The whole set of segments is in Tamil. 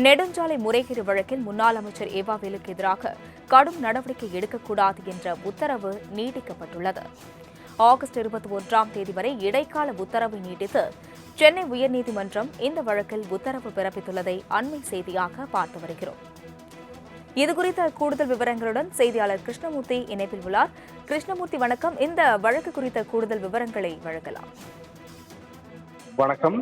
நெடுஞ்சாலை முறைகேடு வழக்கில் முன்னாள் அமைச்சர் ஏவாவேலுக்கு எதிராக கடும் நடவடிக்கை எடுக்கக்கூடாது என்ற உத்தரவு நீட்டிக்கப்பட்டுள்ளது. ஆகஸ்ட் 21ஆம் தேதி வரை இடைக்கால உத்தரவை நீட்டித்து சென்னை உயர்நீதிமன்றம் இந்த வழக்கில் உத்தரவு பிறப்பித்துள்ளதை அண்மை செய்தியாக பார்த்து வருகிறோம். இதுகுறித்த கூடுதல் விவரங்களுடன் செய்தியாளர் கிருஷ்ணமூர்த்தி இணைப்பில் உள்ளார். கிருஷ்ணமூர்த்தி, வணக்கம். இந்த வழக்கு குறித்த கூடுதல் விவரங்களை வழங்கலாம். வணக்கம்.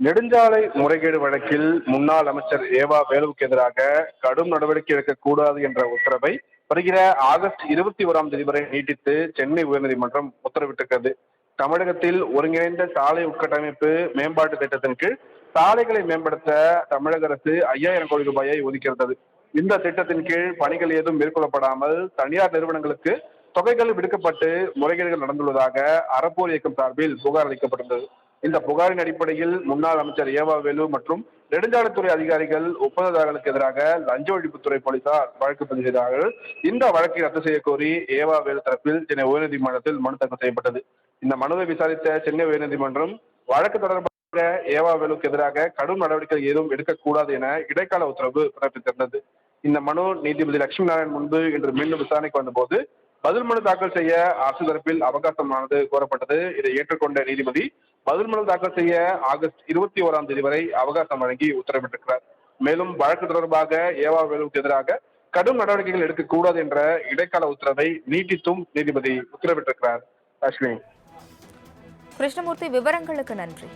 நெடுஞ்சாலை முறைகேடு வழக்கில் முன்னாள் அமைச்சர் ஏவா வேலுவுக்கு எதிராக கடும் நடவடிக்கை எடுக்கக்கூடாது என்ற உத்தரவை வருகிற ஆகஸ்ட் 21ஆம் தேதி வரை நீட்டித்து சென்னை உயர்நீதிமன்றம் உத்தரவிட்டிருக்கிறது. தமிழகத்தில் ஒருங்கிணைந்த சாலை உட்கட்டமைப்பு மேம்பாட்டு திட்டத்தின் கீழ் சாலைகளை மேம்படுத்த தமிழக அரசு 5000 கோடி ரூபாயை ஒதுக்கியிருந்தது. இந்த திட்டத்தின் கீழ் பணிகள் ஏதும் மேற்கொள்ளப்படாமல் தனியார் நிறுவனங்களுக்கு தொகைகள் விடுக்கப்பட்டு முறைகேடுகள் நடந்துள்ளதாக அறப்போர் இயக்கம் சார்பில் புகார் அளிக்கப்பட்டிருந்தது. இந்த புகாரின் அடிப்படையில் முன்னாள் அமைச்சர் ஏவா வேலு மற்றும் நெடுஞ்சாலைத்துறை அதிகாரிகள் ஒப்பந்ததாரர்களுக்கு எதிராக லஞ்ச ஒழிப்புத்துறை போலீசார் வழக்கு பதிவு செய்தார்கள். இந்த வழக்கை ரத்து செய்ய கோரி ஏவா வேலு தரப்பில் சென்னை உயர்நீதிமன்றத்தில் மனு தாக்கல் செய்யப்பட்டது. இந்த மனுவை விசாரித்த சென்னை உயர்நீதிமன்றம் வழக்கு தொடர்பாக ஏவா வேலுக்கு எதிராக கடும் நடவடிக்கை ஏதும் எடுக்கக்கூடாது என இடைக்கால உத்தரவு பிறப்பித்திருந்தது. இந்த மனு நீதிபதி லட்சுமி நாராயண் முன்பு இன்று மீண்டும் விசாரணைக்கு வந்தபோது பதில் மனு தாக்கல் செய்ய அரசு தரப்பில் அவகாசமானது கோரப்பட்டது. இதை ஏற்றுக்கொண்ட நீதிபதி பதில் மனு தாக்கல் செய்ய ஆகஸ்ட் 21ஆம் தேதி வரை அவகாசம் வழங்கி உத்தரவிட்டிருக்கிறார். மேலும் வழக்கு தொடர்பாக ஏவா வேலுவுக்கு எதிராக கடும் நடவடிக்கைகள் எடுக்கக்கூடாது என்ற இடைக்கால உத்தரவை நீட்டித்தும் நீதிபதி உத்தரவிட்டிருக்கிறார். அஸ்வினி. கிருஷ்ணமூர்த்தி, விவரங்களுக்கு நன்றி.